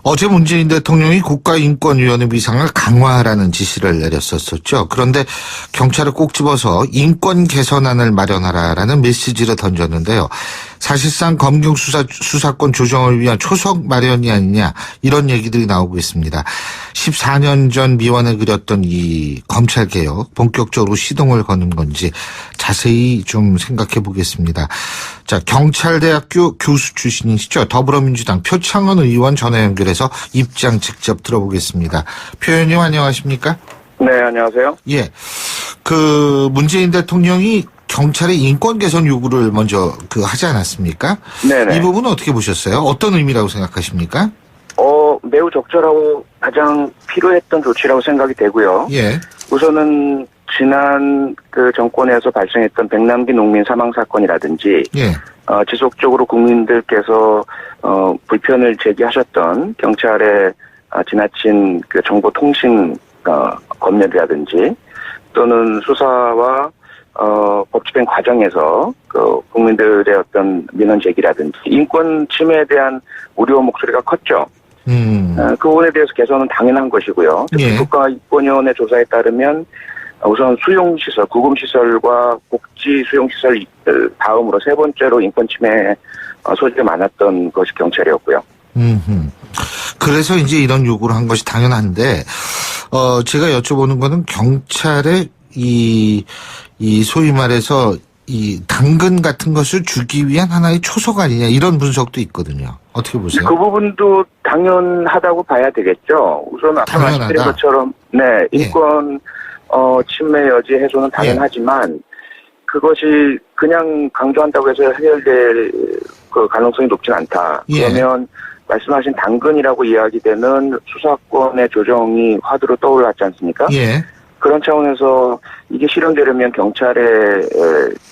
어제 문재인 대통령이 국가인권위원회 위상을 강화하라는 지시를 내렸었죠. 그런데 경찰을 꼭 집어서 인권 개선안을 마련하라라는 메시지를 던졌는데요. 사실상 검경 수사권 조정을 위한 초석 마련이 아니냐 이런 얘기들이 나오고 있습니다. 14년 전 미완에 그렸던 이 검찰개혁 본격적으로 시동을 거는 건지 자세히 좀 생각해 보겠습니다. 자, 경찰대학교 교수 출신이시죠. 더불어민주당 표창원 의원 전화 연결해서 입장 직접 들어보겠습니다. 표 의원님 안녕하십니까? 네, 안녕하세요. 예, 문재인 대통령이 경찰의 인권 개선 요구를 먼저 하지 않았습니까? 네네. 이 부분은 어떻게 보셨어요? 어떤 의미라고 생각하십니까? 매우 적절하고 가장 필요했던 조치라고 생각이 되고요. 예. 우선은 지난 정권에서 발생했던 백남기 농민 사망 사건이라든지, 예. 지속적으로 국민들께서, 불편을 제기하셨던 경찰의 지나친 정보통신, 검열이라든지, 또는 수사와 법집행 과정에서 국민들의 어떤 민원 제기라든지 인권 침해에 대한 우려 목소리가 컸죠. 그 부분에 대해서 개선은 당연한 것이고요. 특히 예. 국가인권위원회 조사에 따르면 우선 수용시설, 구금시설과 복지수용시설 다음으로 세 번째로 인권 침해 소지가 많았던 것이 경찰이었고요. 그래서 이제 이런 요구를 한 것이 당연한데, 제가 여쭤보는 거는 경찰의 이 소위 말해서 이 당근 같은 것을 주기 위한 하나의 초석 아니냐 이런 분석도 있거든요. 어떻게 보세요? 그 부분도 당연하다고 봐야 되겠죠. 우선 아까 말씀드린 것처럼 네, 인권 침해 여지 해소는 당연하지만 그것이 그냥 강조한다고 해서 해결될 가능성이 높진 않다. 그러면 말씀하신 당근이라고 이야기되는 수사권의 조정이 화두로 떠올랐지 않습니까? 예. 그런 차원에서 이게 실현되려면 경찰에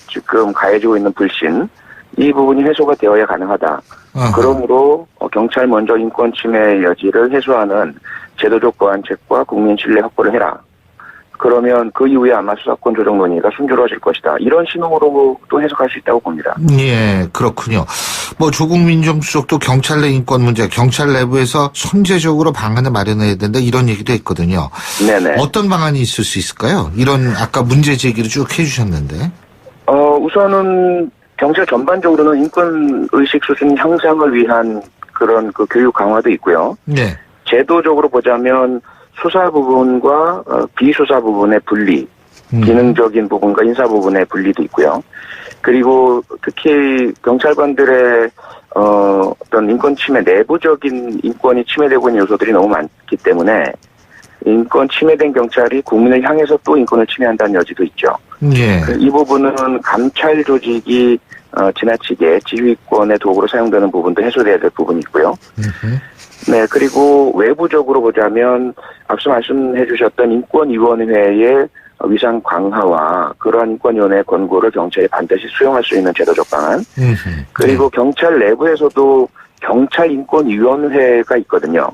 지금 가해지고 있는 불신 이 부분이 해소가 되어야 가능하다. 그러므로 경찰 먼저 인권 침해 여지를 해소하는 제도적 보완책과 국민 신뢰 확보를 해라. 그러면 그 이후에 아마 수사권 조정 논의가 순조로워질 것이다. 이런 신호로도 해석할 수 있다고 봅니다. 예, 그렇군요. 조국 민정수석도 경찰 내 인권 문제, 경찰 내부에서 선제적으로 방안을 마련해야 된다 이런 얘기도 했거든요. 네네. 어떤 방안이 있을 수 있을까요? 이런 아까 문제 제기를 쭉 해주셨는데. 우선은 경찰 전반적으로는 인권 의식 수준 향상을 위한 그런 교육 강화도 있고요. 네. 제도적으로 보자면 수사 부분과 비수사 부분의 분리, 기능적인 부분과 인사 부분의 분리도 있고요. 그리고 특히 경찰관들의 어떤 인권 침해, 내부적인 인권이 침해되고 있는 요소들이 너무 많기 때문에 인권 침해된 경찰이 국민을 향해서 또 인권을 침해한다는 여지도 있죠. 예. 이 부분은 감찰 조직이 지나치게 지휘권의 도구로 사용되는 부분도 해소돼야 될 부분이 있고요. 네, 그리고 외부적으로 보자면 앞서 말씀해 주셨던 인권위원회의 위상 강화와 그러한 인권위원회의 권고를 경찰이 반드시 수용할 수 있는 제도적 방안. 그리고 경찰 내부에서도 경찰인권위원회가 있거든요.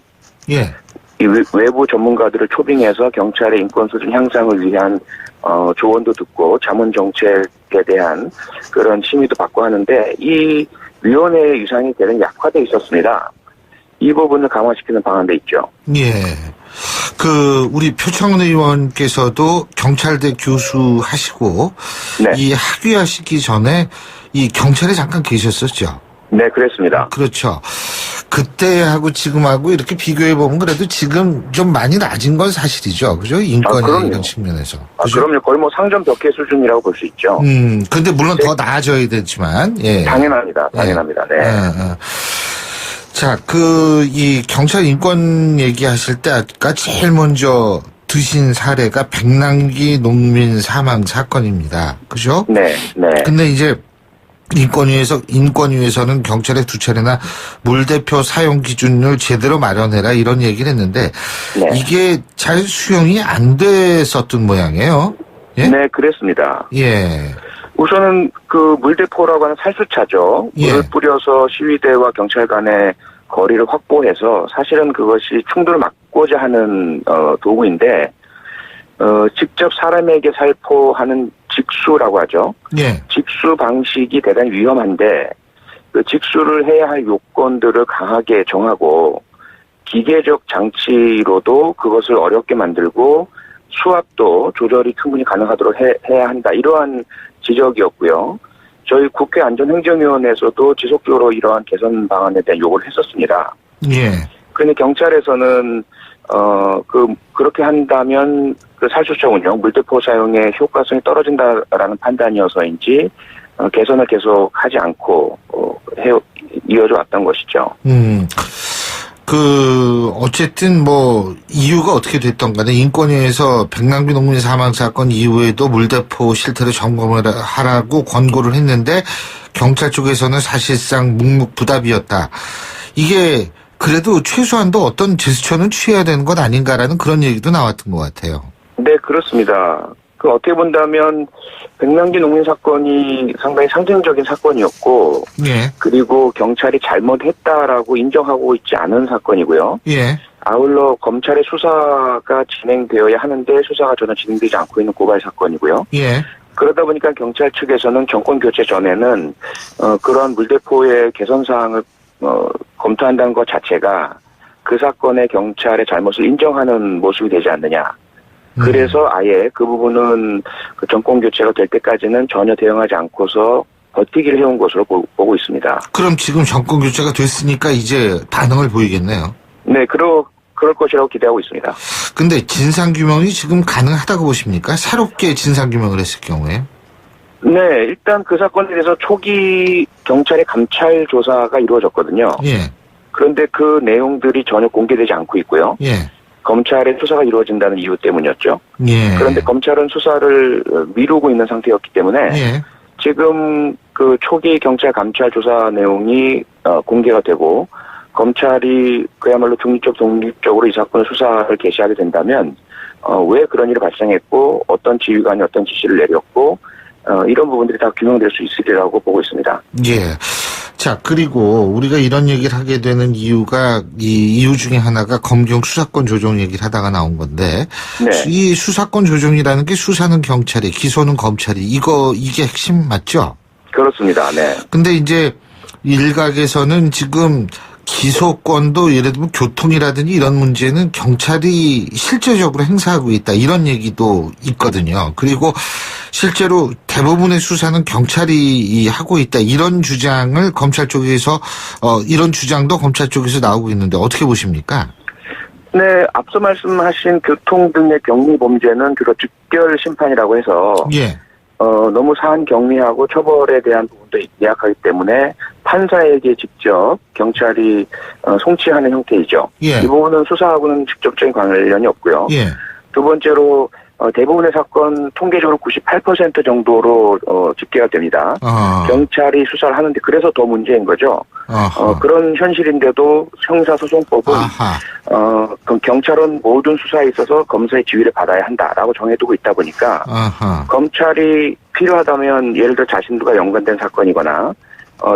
예. 이 외부 전문가들을 초빙해서 경찰의 인권 수준 향상을 위한 조언도 듣고 자문 정책에 대한 그런 심의도 받고 하는데 이 위원회의 위상이 대단히 약화돼 있었습니다. 이 부분을 강화시키는 방안도 있죠. 예. 우리 표창원 의원께서도 경찰대 교수 하시고, 네. 이 학위하시기 전에 이 경찰에 잠깐 계셨었죠. 네, 그랬습니다. 그렇죠. 그때하고 지금하고 이렇게 비교해보면 그래도 지금 좀 많이 낮은 건 사실이죠. 그죠? 인권의 이런 측면에서. 그죠? 그럼요. 거의 상점 벽해 수준이라고 볼 수 있죠. 근데 물론 더 나아져야 되지만, 예. 당연합니다. 당연합니다. 네. 자, 이 경찰 인권 얘기하실 때 아까 제일 먼저 드신 사례가 백남기 농민 사망 사건입니다. 그죠? 네, 네. 근데 이제 인권위에서는 경찰에 2차례나 물대표 사용 기준을 제대로 마련해라 이런 얘기를 했는데 네. 이게 잘 수용이 안 됐었던 모양이에요. 예? 네, 그랬습니다. 예. 우선은 물대포라고 하는 살수차죠. 예. 물을 뿌려서 시위대와 경찰 간의 거리를 확보해서 사실은 그것이 충돌을 막고자 하는 도구인데 직접 사람에게 살포하는 직수라고 하죠. 예. 직수 방식이 대단히 위험한데 그 직수를 해야 할 요건들을 강하게 정하고 기계적 장치로도 그것을 어렵게 만들고 수압도 조절이 충분히 가능하도록 해야 한다. 이러한 지적이었고요. 저희 국회 안전행정위원회에서도 지속적으로 이러한 개선 방안에 대한 요구를 했었습니다. 예. 그런데 경찰에서는 그렇게 한다면 그 살수처 운영, 물대포 사용의 효과성이 떨어진다라는 판단이어서인지 개선을 계속 하지 않고 이어져 왔던 것이죠. 어쨌든 이유가 어떻게 됐던 간에 인권위에서 백남기 농민 사망 사건 이후에도 물대포 실태를 점검을 하라고 권고를 했는데 경찰 쪽에서는 사실상 묵묵부답이었다. 이게 그래도 최소한도 어떤 제스처는 취해야 되는 것 아닌가라는 그런 얘기도 나왔던 것 같아요. 네, 그렇습니다. 어떻게 본다면 백남기 농민 사건이 상당히 상징적인 사건이었고, 예. 그리고 경찰이 잘못했다라고 인정하고 있지 않은 사건이고요. 예. 아울러 검찰의 수사가 진행되어야 하는데 수사가 전혀 진행되지 않고 있는 고발 사건이고요. 예. 그러다 보니까 경찰 측에서는 정권 교체 전에는 그런 물대포의 개선 사항을 검토한다는 것 자체가 그 사건의 경찰의 잘못을 인정하는 모습이 되지 않느냐. 그래서 아예 그 부분은 그 정권 교체가 될 때까지는 전혀 대응하지 않고서 버티기를 해온 것으로 보고 있습니다. 그럼 지금 정권 교체가 됐으니까 이제 반응을 보이겠네요. 네, 그럴 것이라고 기대하고 있습니다. 근데 진상규명이 지금 가능하다고 보십니까? 새롭게 진상규명을 했을 경우에? 네, 일단 그 사건에 대해서 초기 경찰의 감찰 조사가 이루어졌거든요. 예. 그런데 그 내용들이 전혀 공개되지 않고 있고요. 예. 검찰의 수사가 이루어진다는 이유 때문이었죠. 예. 그런데 검찰은 수사를 미루고 있는 상태였기 때문에 예. 지금 그 초기 경찰 감찰 조사 내용이 공개가 되고 검찰이 그야말로 독립적으로 이 사건의 수사를 개시하게 된다면 왜 그런 일이 발생했고 어떤 지휘관이 어떤 지시를 내렸고 이런 부분들이 다 규명될 수 있으리라고 보고 있습니다. 예. 자, 그리고 우리가 이런 얘기를 하게 되는 이유가 이 이유 중에 하나가 검경 수사권 조정 얘기를 하다가 나온 건데 네. 이 수사권 조정이라는 게 수사는 경찰이, 기소는 검찰이 이게 핵심 맞죠? 그렇습니다. 네. 근데 이제 일각에서는 지금 기소권도 예를 들면 교통이라든지 이런 문제는 경찰이 실제적으로 행사하고 있다 이런 얘기도 있거든요. 그리고 실제로 대부분의 수사는 경찰이 하고 있다 이런 주장을 검찰 쪽에서 이런 주장도 검찰 쪽에서 나오고 있는데 어떻게 보십니까? 네, 앞서 말씀하신 교통 등의 경미 범죄는 주로 즉결 심판이라고 해서 예. 너무 사안 경미하고 처벌에 대한 부분도 미약하기 때문에 판사에게 직접 경찰이 송치하는 형태이죠. 예. 이 부분은 수사하고는 직접적인 관련이 없고요. 예. 두 번째로 대부분의 사건 통계적으로 98% 정도로 집계가 됩니다. 경찰이 수사를 하는데 그래서 더 문제인 거죠. 그런 현실인데도 형사소송법은 그럼 경찰은 모든 수사에 있어서 검사의 지휘를 받아야 한다라고 정해두고 있다 보니까 검찰이 필요하다면 예를 들어 자신들과 연관된 사건이거나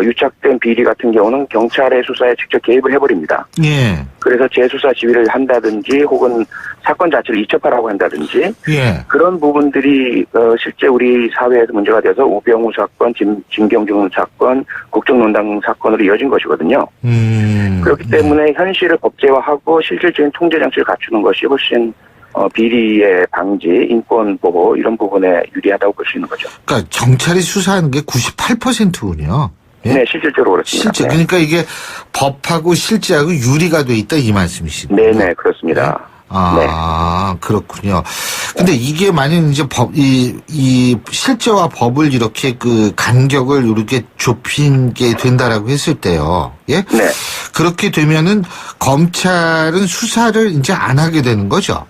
유착된 비리 같은 경우는 경찰의 수사에 직접 개입을 해버립니다. 예. 그래서 재수사 지휘를 한다든지 혹은 사건 자체를 이첩하라고 한다든지 예. 그런 부분들이 실제 우리 사회에서 문제가 돼서 우병우 사건, 진경준 사건, 국정농단 사건으로 이어진 것이거든요. 그렇기 때문에 현실을 법제화하고 실질적인 통제 장치를 갖추는 것이 훨씬 비리의 방지, 인권 보호 이런 부분에 유리하다고 볼 수 있는 거죠. 그러니까 경찰이 수사하는 게 98%군요. 예? 네, 실질적으로 그렇습니다. 실제 그러니까 이게 법하고 실제하고 유리가 돼 있다 이 말씀이시죠? 네, 그렇습니다. 네. 그렇군요. 근데 이게 만약 이제 이 실제와 법을 이렇게 그 간격을 이렇게 좁히게 된다라고 했을 때요. 예? 네. 그렇게 되면은 검찰은 수사를 이제 안 하게 되는 거죠.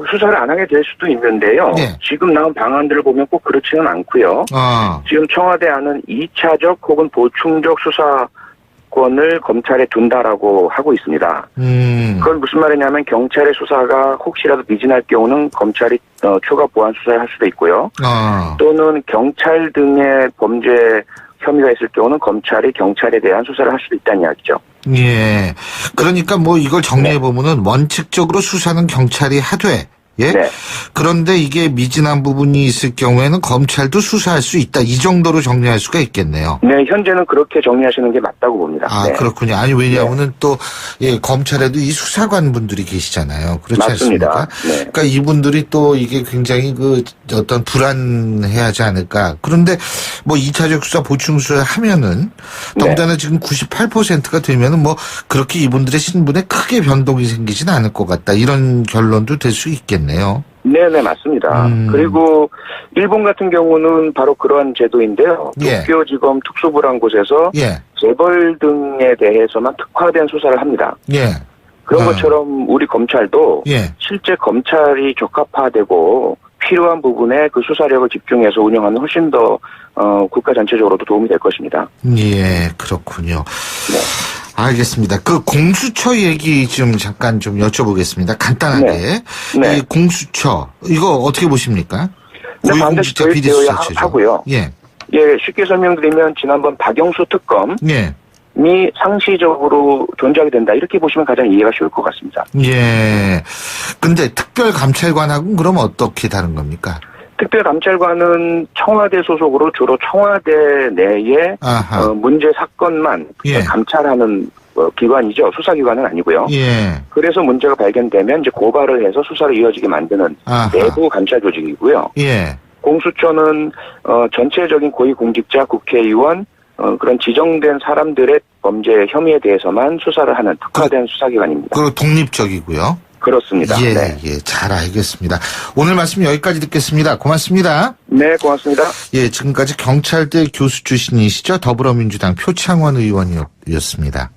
수사를 안 하게 될 수도 있는데요. 네. 지금 나온 방안들을 보면 꼭 그렇지는 않고요. 지금 청와대 안은 2차적 혹은 보충적 수사권을 검찰에 둔다라고 하고 있습니다. 그건 무슨 말이냐면 경찰의 수사가 혹시라도 미진할 경우는 검찰이 추가 보완 수사를 할 수도 있고요. 또는 경찰 등의 범죄 혐의가 있을 경우는 검찰이 경찰에 대한 수사를 할 수도 있다는 이야기죠. 예. 그러니까 이걸 정리해 보면은 원칙적으로 수사는 경찰이 하되 예. 네. 그런데 이게 미진한 부분이 있을 경우에는 검찰도 수사할 수 있다. 이 정도로 정리할 수가 있겠네요. 네, 현재는 그렇게 정리하시는 게 맞다고 봅니다. 아, 네. 그렇군요. 아니, 왜냐하면은 또, 예, 검찰에도 이 수사관 분들이 계시잖아요. 그렇지 맞습니다. 않습니까? 네. 그러니까 이분들이 또 이게 굉장히 그 어떤 불안해하지 않을까. 그런데 뭐 2차적 수사, 보충 수사 하면은 더군다나 지금 98%가 되면은 뭐 그렇게 이분들의 신분에 크게 변동이 생기진 않을 것 같다. 이런 결론도 될 수 있겠네요. 네네, 맞습니다. 그리고 일본 같은 경우는 바로 그러한 제도인데요. 예. 도쿄지검 특수부란 곳에서 예, 재벌 등에 대해서만 특화된 수사를 합니다. 예. 그런 아. 것처럼 우리 검찰도 예. 실제 검찰이 적합화되고 필요한 부분에 그 수사력을 집중해서 운영하면 훨씬 더 국가 전체적으로도 도움이 될 것입니다. 예, 그렇군요. 네. 알겠습니다. 그 공수처 얘기 좀 잠깐 좀 여쭤보겠습니다. 간단하게. 네. 이 공수처, 이거 어떻게 보십니까? 네, 고위공직자 반드시 비리수사처죠. 도입되어야 하고요. 예, 예, 쉽게 설명드리면 지난번 박영수 특검이 예, 상시적으로 존재하게 된다. 이렇게 보시면 가장 이해가 쉬울 것 같습니다. 예. 근데 특별감찰관하고는 그럼 어떻게 다른 겁니까? 특별감찰관은 청와대 소속으로 주로 청와대 내에 아하. 문제 사건만 예. 감찰하는 기관이죠. 수사기관은 아니고요. 예, 그래서 문제가 발견되면 이제 고발을 해서 수사를 이어지게 만드는 아하. 내부 감찰 조직이고요. 예. 공수처는 전체적인 고위공직자, 국회의원 그런 지정된 사람들의 범죄 혐의에 대해서만 수사를 하는 특화된 수사기관입니다. 그리고 독립적이고요. 그렇습니다. 예, 네. 예, 잘 알겠습니다. 오늘 말씀 여기까지 듣겠습니다. 고맙습니다. 네, 고맙습니다. 예, 지금까지 경찰대 교수 출신이시죠? 더불어민주당 표창원 의원이었습니다.